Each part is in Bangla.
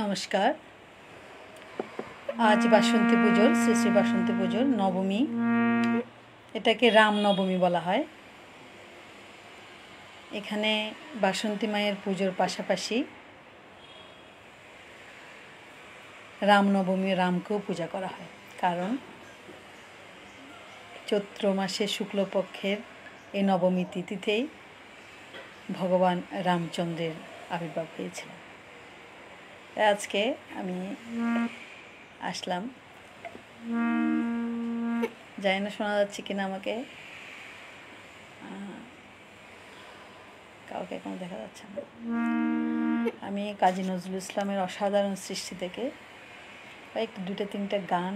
নমস্কার। আজ বাসন্তী পুজোর শ্রী শ্রী বাসন্তী পুজোর নবমী, এটাকে রামনবমী বলা হয়। এখানে বাসন্তী মায়ের পুজোর পাশাপাশি রামনবমী রামকেও পূজা করা হয়, কারণ চৈত্র মাসে শুক্লপক্ষের এই নবমী তিথিতেই ভগবান রামচন্দ্রের আবির্ভাব হয়েছিল। আজকে আমি আসলাম, জানি না শোনা যাচ্ছে কিনা, আমাকে কাউকে এখন দেখা যাচ্ছে না। আমি কাজী নজরুল ইসলামের অসাধারণ সৃষ্টি থেকে একটু দুটো তিনটে গান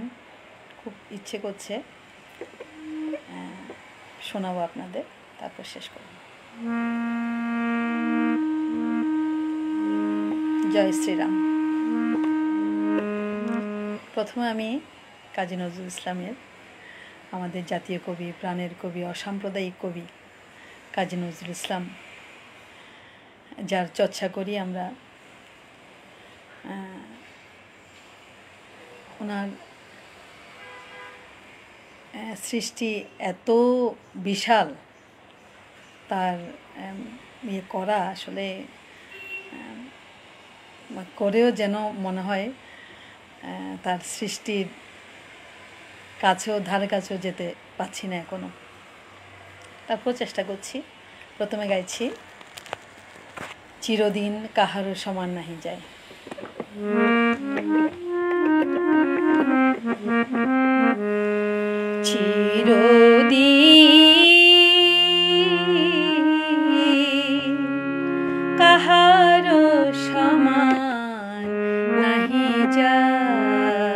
খুব ইচ্ছে করছে শোনাবো আপনাদের, তারপর শেষ করব। জয় শ্রীরাম। প্রথমে আমি কাজী নজরুল ইসলামের, আমাদের জাতীয় কবি, প্রাণের কবি, অসাম্প্রদায়িক কবি কাজী নজরুল ইসলাম, যার চর্চা করি আমরা, ওনার সৃষ্টি এত বিশাল, তার ইয়ে করা আসলে করেও যেন মনে হয় তার সৃষ্টির কাছেও, ধারে কাছেও যেতে পারছি না এখনো। তারপর চেষ্টা করছি। প্রথমে গাইছি চিরদিন কাহারও সমান নাহি যায়। চিরদিন কাহারও সমান নাহি যায়,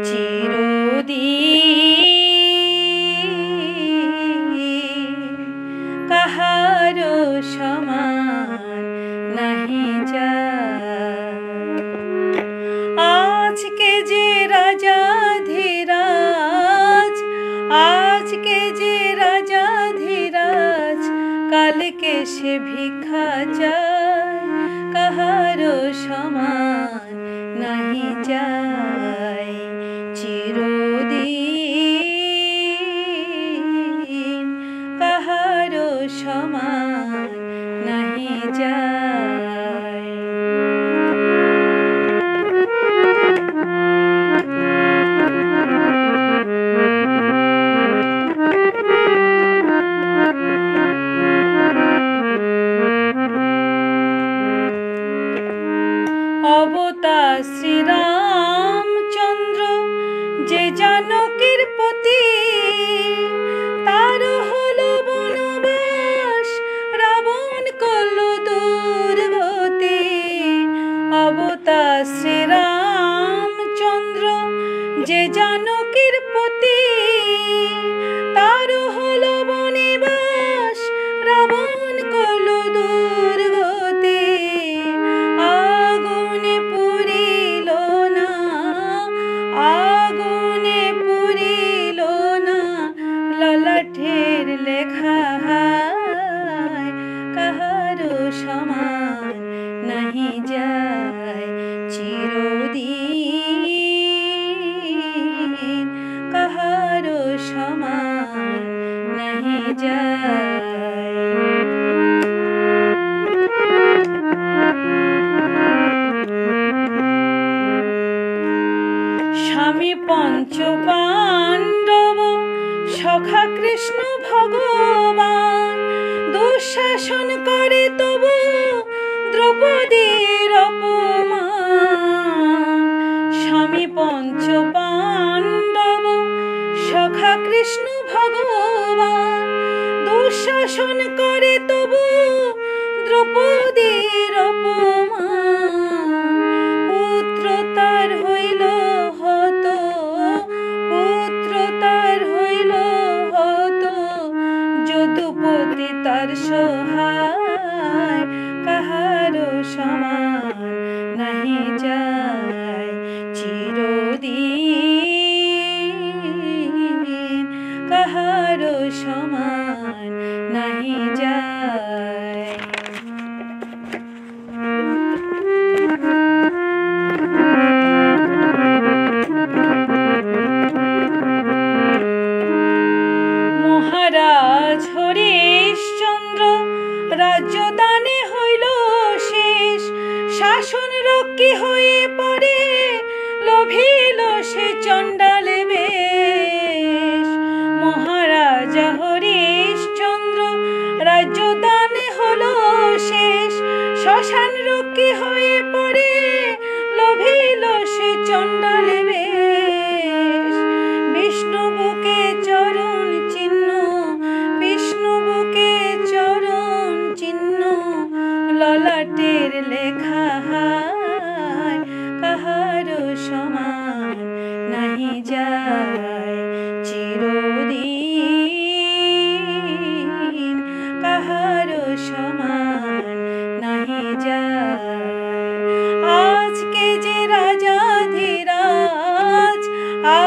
চিরদিন কাহারও সমান নাহি যায়। আজকে যে রাজাধিরাজ, আজকে যে রাজাধিরাজ, কালকে সে ভিক্ষা চায়, কাহারও সমান নাহি যায়। চিরদিন কাহারও সমান নাহি যায়। অবতার শ্রীরামচন্দ্র যে জানকীর পতি, তার হলো বনবাস, রাবণ করল দুর্গতি। অবতার শ্রীরামচন্দ্র যে জানকীর পতি, তার হলো বনবাস, রাবণ করল দুর্গতি। আগুনে পুরিল না, আগুনে পুরিল না ললাটের লেখা, কাহারও সমান নাহি যায়। চিরদিন কাহারও সমান নাহি যায়। স্বামী পঞ্চ পাণ্ডব, সখা কৃষ্ণ ভগবান, দুঃশাসন করে তবু দ্রৌপদীর অপমান। স্বামী পঞ্চ পাণ্ডব, সখা কৃষ্ণ ভগবান, দুঃশাসন করে তবু দ্রৌপদীর অপমান। পুত্র তার হইল হত, পুত্র তার হইল হত, যদুপতি তার সহায়, কাহারও সমান নাহি যায়। চিরদিন কাহারও সমান নাহি যায়। লোভিল সে চণ্ডাল বেশ। মহারাজা হরিশ্চন্দ্র রাজ্যদান হলো শেষ। শ্মশান রক্ষী হয়ে পড়ে লোভিল সে চণ্ডাল বেশ। বিষ্ণু বুকে চরণ চিহ্ন, বিষ্ণু বুকে চরণ চিহ্ন, ললাটের লেখা হায় কাহারো সমান নাহি যায় চিরদিন, কাহারো সমান নাহি যায়। আজকে যে রাজাধিরাজ,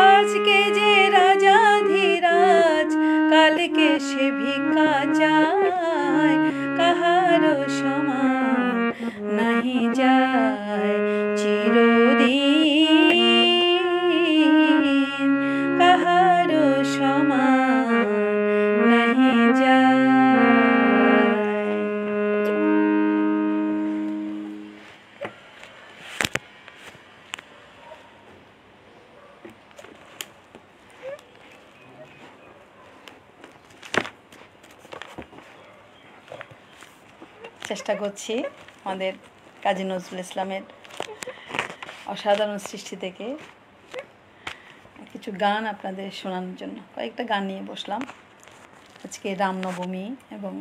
আজকে যে রাজাধিরাজ, কালকে সে ভিক্ষা চায়, কাহারো সমান নাহি যায় চিরদিন, কাহারো সমান নাহি যায়। চেষ্টা করছি আমাদের কাজী নজরুল ইসলামের অসাধারণ সৃষ্টি থেকে কিছু গান আপনাদের শোনানোর জন্য। কয়েকটা গান নিয়ে বসলাম আজকে রামনবমী এবং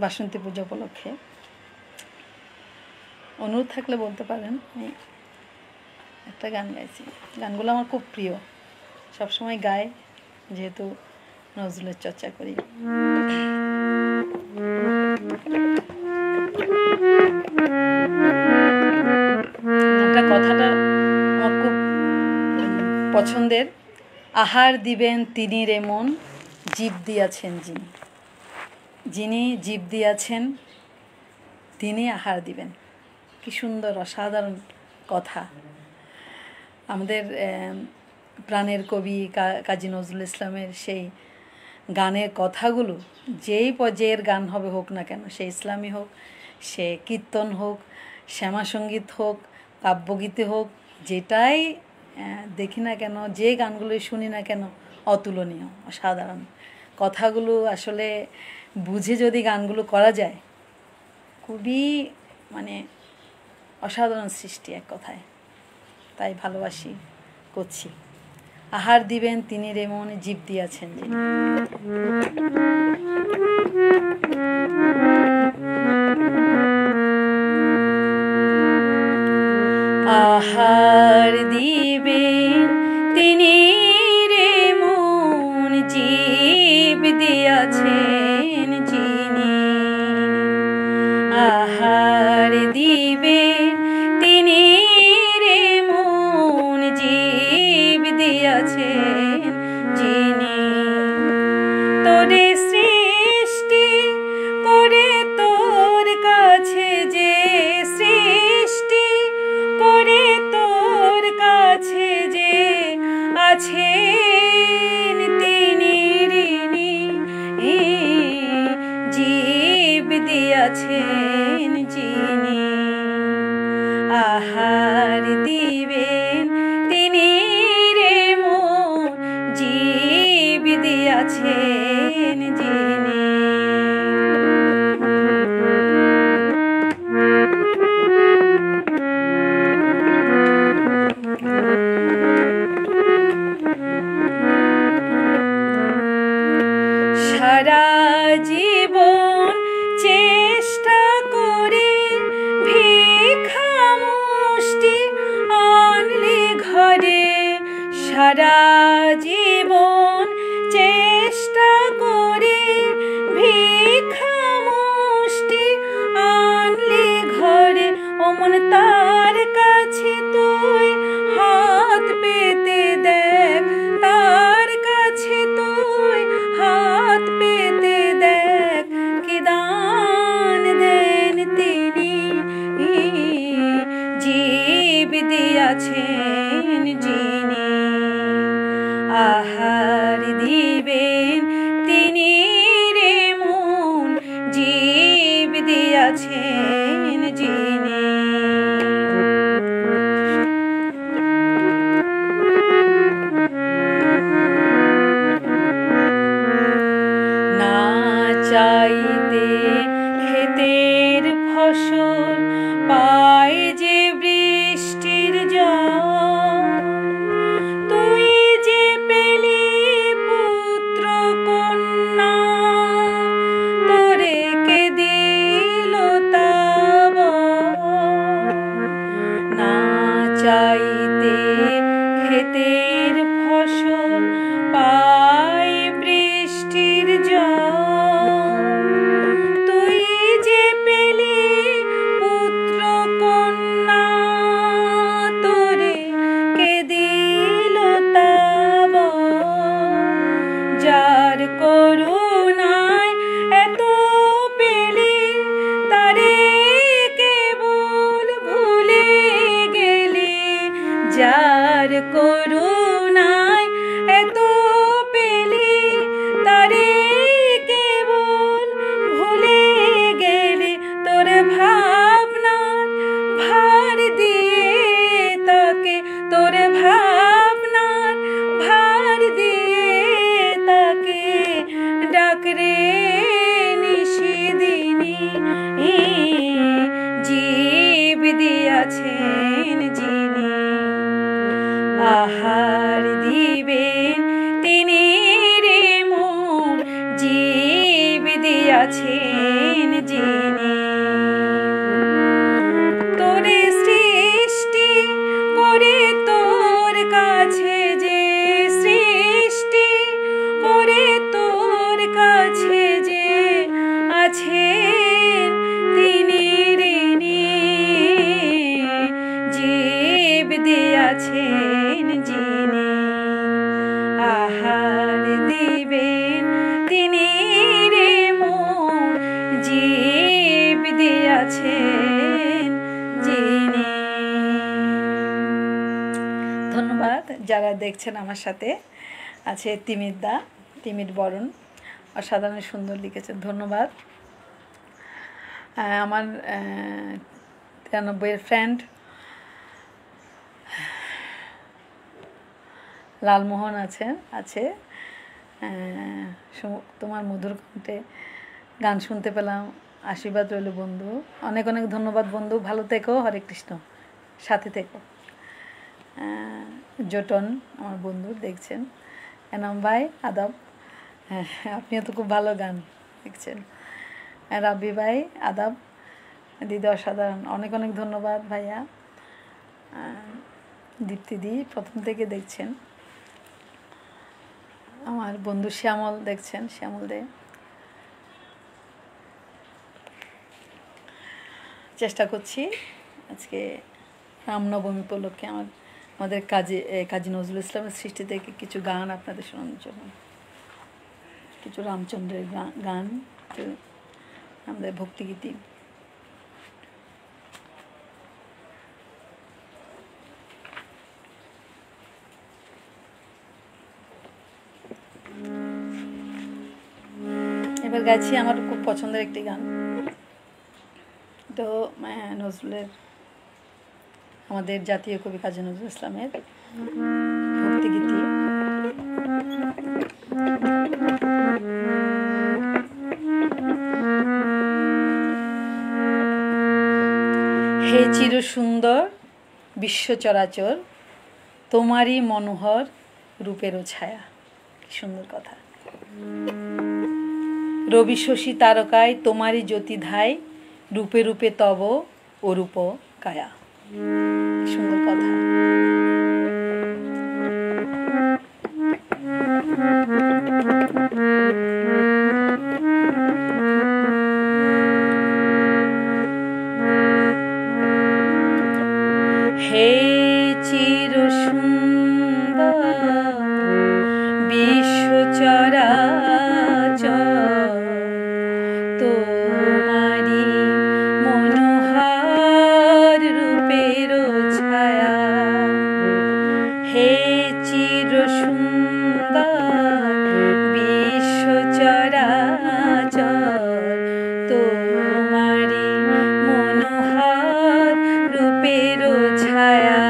বাসন্তী পুজো উপলক্ষে। অনুরোধ থাকলে বলতে পারেন। আমি একটা গান গাইছি, গানগুলো আমার খুব প্রিয়, সবসময় গাই যেহেতু নজরুলের চর্চা করি। কথাটা আমার খুব পছন্দের। আহার দিবেন তিনি রে মন, জীব দিয়াছেন যিনি, যিনি জীব দিয়াছেন তিনি আহার দিবেন। কি সুন্দর অসাধারণ কথা। আমাদের প্রাণের কবি কাজী নজরুল ইসলামের সেই গানের কথাগুলো যেই পর্যায়ের গান হবে হোক না কেন, সে ইসলামী হোক, সে কীর্তন হোক, শ্যামাসঙ্গীত হোক, কাব্যগীতি হোক, যেটাই দেখি না কেন, যে গানগুলোই শুনি না কেন, অতুলনীয়, অসাধারণ। কথাগুলো আসলে বুঝে যদি গানগুলো করা যায়, খুবই মানে অসাধারণ সৃষ্টি এক কথায়। তাই ভালোবাসি, করছি। আহার দিবেন তিনি রে মন, জীব দিয়াছেন যিনি। আহার দিবেন তিনি রে মন, জীব দিয়াছেন যিনি। আহার দিবেন তিনি রে মন, জীব দিয়াছেন যিনি। তোরে সৃষ্টি করে তোর কাছে যে, সৃষ্টি করে তোর কাছে যে আছেন তিনি ঋণী, জীব দিয়াছেন যিনি। আহার দিবেন তিনি রে মন, জীব দিয়াছেন যিনি। সারা জীবন চেষ্টা করে ভিক্ষা মুষ্টি আনলি ঘরে। সারা জীবন চেষ্টা করে ভিক্ষা মুষ্টি আনলি ঘরে। অমন তার কাছে তুই হাত পেতে দেখ, তার কাছে তুই হাত পেতে দেখ, কি দান দেন তিনি, জীব দিয়াছেন যিনি। আহার দিবেন তিনি রে মন, জীব দিয়াছেন যিনি। ক্ষেতের ফসল পাই বৃষ্টির জল, তুই যে পেলি পুত্র কন্যা, তোরে কে দিল তা বল। যার করুণায় এত পেলি, তারে কেবল ভুলে গেলি। যার করুণায় এত পেলি, তারে কেবল ভুলে গেলি। তোর ভাবনার ভার দিয়ে তাকে, তোর ভাবনার ভার দিয়ে তাকে ডাকরে নিশিদিনী। জীব দিয়াছেন যিনি, আহার দিবেন তিনি রে মন। জীব দিয়াছেন যিনি, তোরে সৃষ্টি করে তোর কাছে যে, সৃষ্টি করে তোর কাছে যে আছেন তিনি ঋণী। জীব দিয়াছেন যিনি, আহার দিবেন তিনি রে মন। জীব দিয়াছেন যিনি। ধন্যবাদ যারা দেখছেন আমার সাথে। আছে তিমির দা, তিমির বরণ, অসাধারণ সুন্দর লিখেছেন, ধন্যবাদ। আমার 93 ফ্রেন্ড লালমোহন আছে। তোমার মধুর কণ্ঠে গান শুনতে পেলাম, আশীর্বাদ রইল বন্ধু। অনেক অনেক ধন্যবাদ বন্ধু, ভালো থেকো, হরে কৃষ্ণ, সাথে থেকো। জোটন আমার বন্ধু দেখছেন, এনাম ভাই আদাব, আপনিও তো খুব ভালো গান দেখছেন। রাব্বি ভাই আদাব, দিদি অসাধারণ, অনেক অনেক ধন্যবাদ ভাইয়া। দীপ্তিদি প্রথম থেকে দেখছেন। আমার বন্ধু শ্যামল দেখছেন, শ্যামল দে। চেষ্টা করছি আজকে রামনবমী উপলক্ষে আমাদের কাজী নজরুল ইসলামের সৃষ্টি থেকে কিছু গান আপনাদের শোনানোর জন্য, কিছু রামচন্দ্রের গান, আমাদের ভক্তিগীতি। এবার গাইছি আমার খুব পছন্দের একটি গান, তো নজরুলের, আমাদের জাতীয় কবি কাজী নজরুল ইসলামের ভক্তিগীতি। হে চির সুন্দর বিশ্ব চরাচর, তোমারই মনোহর রূপেরও ছায়া। কি সুন্দর কথা। রবি শশী তারকায় তোমারই জ্যোতি ধায়, রূপে রূপে তব অরূপ কায়া। সুন্দর কথা। হে চির সুন্দর বিশ্ব চরাচর, তোমারি মনোহর রূপের ছায়া। হে চির সুন্দর বিশ্ব চরাচর, তোমারি মনোহর রূপের ছায়া।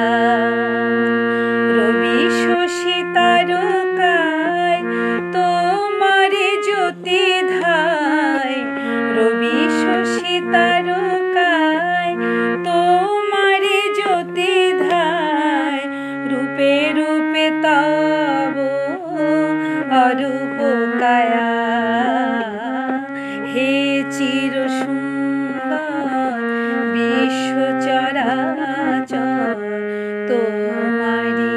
রবি শশী তারকায় তোমারি জ্যোতি ধায়, রবি শশী তারকায় তোমারি জ্যোতি ধায়, রূপে রূপে তব অরূপ কায়া। হে চির সুন্দর বিশ্ব চরাচর, তোমারি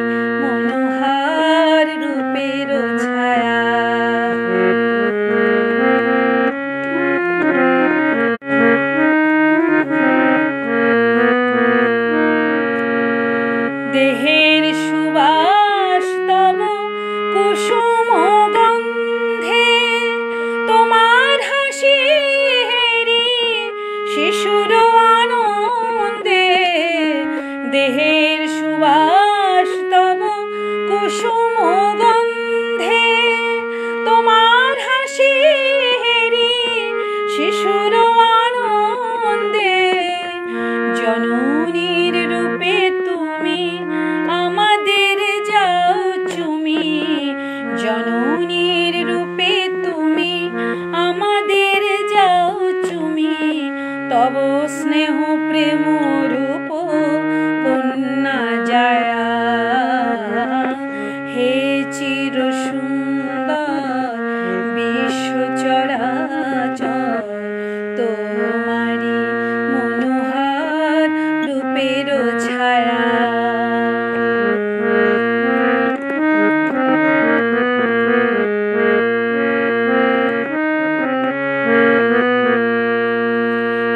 দেহের সুবাস তব কুসুম গন্ধে, তোমার হাসি হেরি শিশুর আনন্দে। দেহের সুবাস তব কুসুম গন্ধে, তোমার হাসি হেরি শিশুর আনন্দে। জননীর রূপে তুমি আমাদের যাও চুমি, জননীর রূপে তুমি আমাদের যাও চুমি। তব স্নেহ প্রেম রূপ কন্যা জায়া, হে চির সুন্দর বিশ্ব চরাচর, তোমারি মনোহর রূপের ছায়া।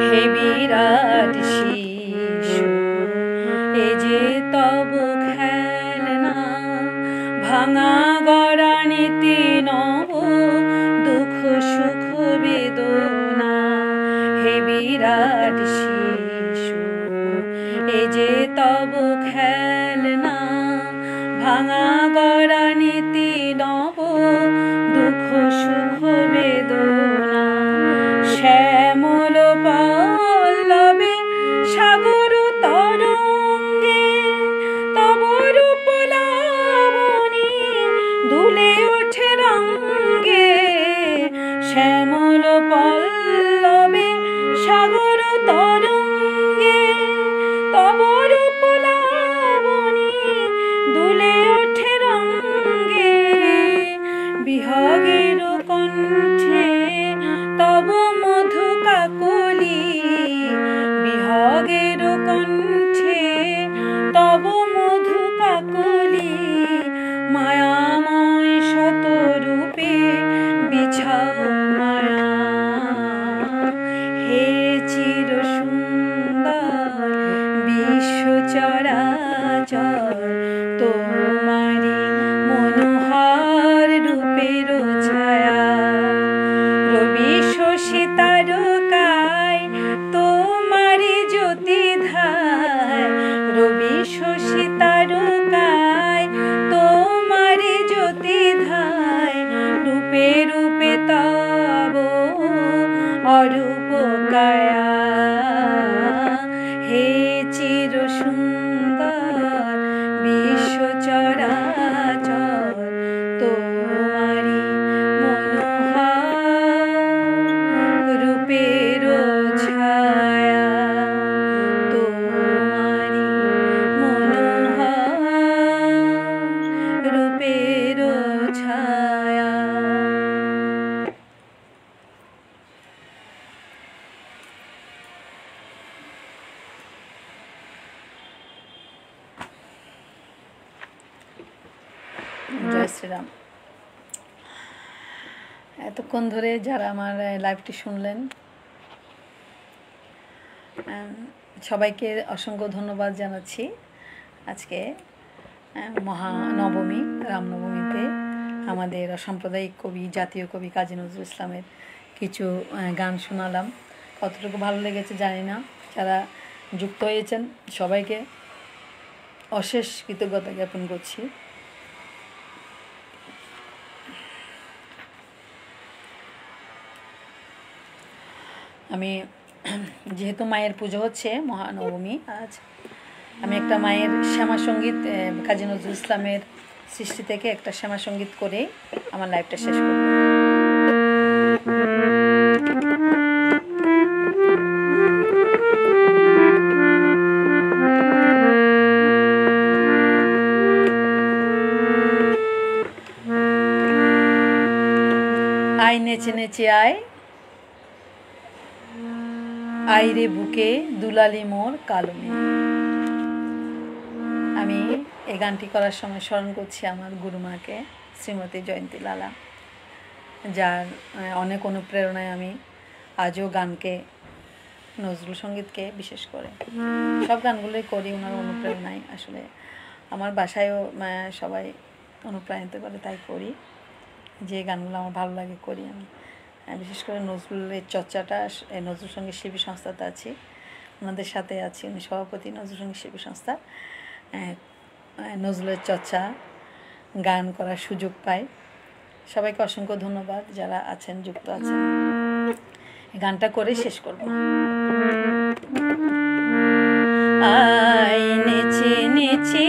হে বিরাট শিশু এ যে তব খেলনা, ভাঙা গড়া নীতি নব দুঃখ সুখ বেদনা। হে বিরাট শিশু এ যে তব খেলনা, ভাঙা গড়া নীতি নব দুঃখ সুখ বেদনা। শ্যামল পল্লবে সাগর তরঙ্গে, তব রূপ লাবণী দুলে ওঠে রঙ্গে। শ্যামল পল্লবে সাগর তরঙ্গে, তব রূপ লাবণী দুলে ওঠে রঙ্গে। বিহগের কণ্ঠে তব মধু কাকলি, বিহগের কণ্ঠে তব মধু কাকলি। মায়াময় শত রূপে বিছাও মায়া, হে চির সুন্দর বিশ্ব চরাচর, তোমারি মনোহর রূপের ছায়া। রবি শশী তারকায় তোমারি জ্যোতি ধায়, রবি শশী তারকায় তোমারি জ্যোতি ধায়। রূপে রূপে তব অরূপ কায়া, হে চির সুন্দর বিশ্ব চরাচর, তোমারি মনোহর রূপের ছায়া। তোমারি মনোহর রূপের ছায়া। জয় শ্রীরাম। এতক্ষণ ধরে যারা আমার লাইভটি শুনলেন, সবাইকে অসংখ্য ধন্যবাদ জানাচ্ছি। আজকে মহানবমী, রামনবমীতে আমাদের সাম্প্রদায়িক কবি, জাতীয় কবি কাজী নজরুল ইসলামের কিছু গান শোনালাম। কতটুকু ভালো লেগেছে জানি না। যারা যুক্ত হয়েছেন সবাইকে অশেষ কৃতজ্ঞতা জ্ঞাপন করছি। আমি যেহেতু মায়ের পুজো হচ্ছে, মহানবমী আজ, আমি একটা মায়ের শ্যামা সঙ্গীত, কাজী নজরুল ইসলামের সৃষ্টি থেকে একটা শ্যামা সঙ্গীত করে আমার লাইভটা শেষ করব। আয় নেচে নেচে আয়, আইরে বুকে দুলালি মোর কালো মেয়ে। আমি এই গানটি করার সময় স্মরণ করছি আমার গুরুমাকে, শ্রীমতী জয়ন্তী লালা, যার অনেক অনুপ্রেরণায় আমি আজও গানকে, নজরুল সঙ্গীতকে বিশেষ করে সব গানগুলোই করি ওনার অনুপ্রেরণায়। আসলে আমার বাসায়ও সবাই অনুপ্রাণিত করে, তাই করি। যে গানগুলো আমার ভালো লাগে করি আমি। বিশেষ করে নজরুলের চর্চাটা, নজরুল সঙ্গীত শিল্পী সংস্থাতে আছি, ওনাদের সাথে আছি, উনি সভাপতি নজরুল সঙ্গীত শিল্পী সংস্থা। নজরুলের চর্চা গান করার সুযোগ পাই। সবাইকে অসংখ্য ধন্যবাদ যারা আছেন, যুক্ত আছেন। গানটা করে শেষ করব। আয় নেচে নেচে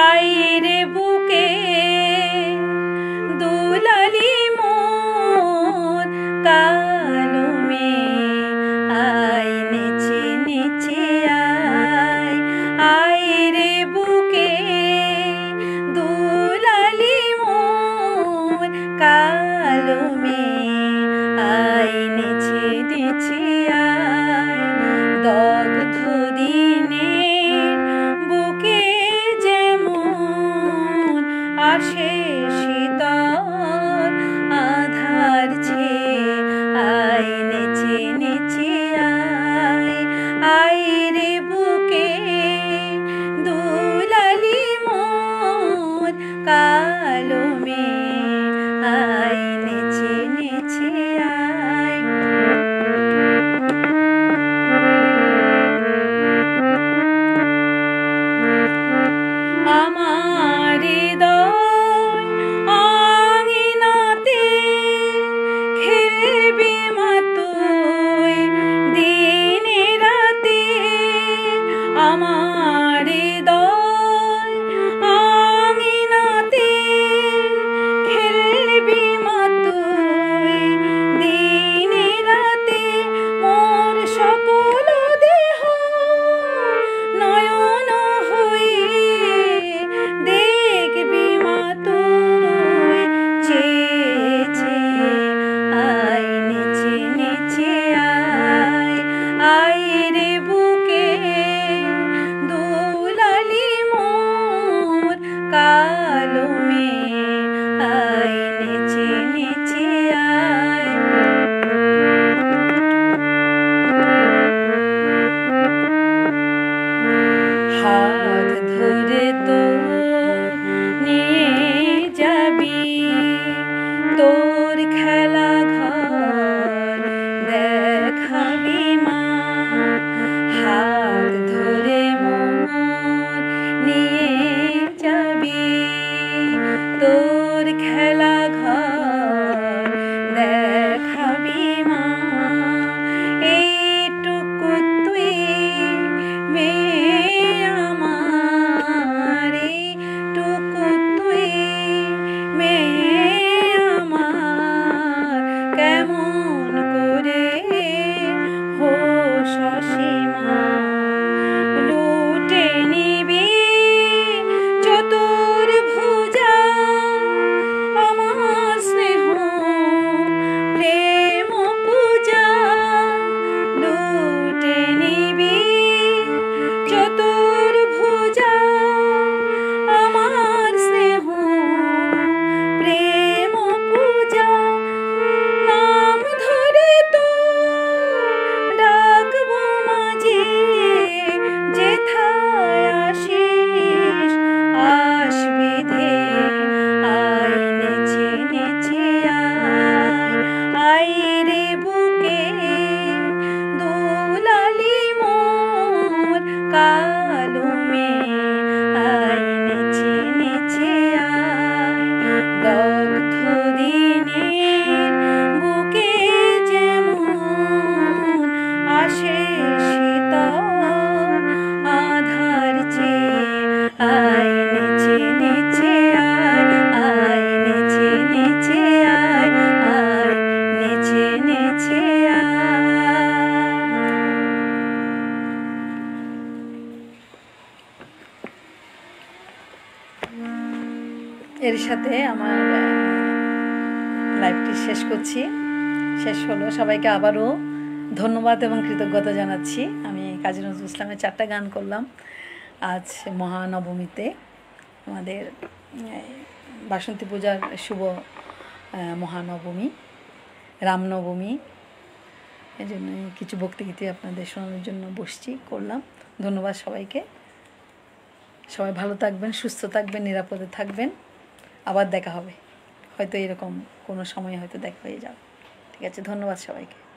আয় রে বুকে দুলালি মন কালো মে, আয় নেচে নেচে আয় রে বুকে দুলালি মন কালো মে, আয় নেচে নেচে দগ্ধ দিনের বুকে যেমন আসে শীতল আধার ছেয়ে, আয় নেচে নেচে আয় রে বুকে দুলালি মন কালো মে, আয় নেচে নেচে আমার হৃদয় আঙিনাতে খেলবি মা তুই দিনে রাতে, আমার হৃদয় আঙিনাতে খেলবি মা তুই দিনে রাতে, মোর সকল দেহ নয়ন হয়ে দেখবি মা তুই চেয়ে চেয়ে, আয় নেচে নেচে আয় রে বুকে দুলালি মোর কালো মে, আয় নেচে নেচে হাত ধরে তো নিয়ে যাবি তোর খেলা ঘর দেখাবি মা, হাত ধরে মোর নিয়ে যাবি তোর খেলা ঘর দেখাবি মা, এইটুকু তুই মেয়ে আমার, এইটুকু তুই মেয়ে আমার, কেমন করে হোস অসীমা লুটে নিবি চতুর্ভুজা আমার স্নেহ প্রেম পূজা, লুটে নিবি চতুর্ভুজা আমার স্নেহ প্রেম পূজা, নাম ধরে তো ডাকবো মাঝে যেথায় আসিস আসবি ধে, আয় নেচে নেচে আয় রে বুকে দুলালি মোর কালো মে, আয় নেচে নেচে দগ্ধ দিনের বুকে যেমন আসে শীতল আধার চেয়ে, আয় নেচে নেচে আয় নেচে নেচে আয় নেচে নেচে এর সাথে আমার লাইভটি শেষ করছি। শেষ হলো। সবাইকে আবারও ধন্যবাদ এবং কৃতজ্ঞতা জানাচ্ছি। আমি কাজী নজরুল ইসলামের 4টা গান করলাম আজ মহানবমীতে, আমাদের বাসন্তী পূজার শুভ মহানবমী, রামনবমী। এই জন্য কিছু ভক্তিগীতি আপনাদের শোনানোর জন্য করলাম। ধন্যবাদ সবাইকে। সবাই ভালো থাকবেন, সুস্থ থাকবেন, নিরাপদে থাকবেন। আবার দেখা হবে, হয়তো এরকম কোনো সময় হয়তো দেখা হয়ে যাবে। ঠিক আছে, ধন্যবাদ সবাইকে।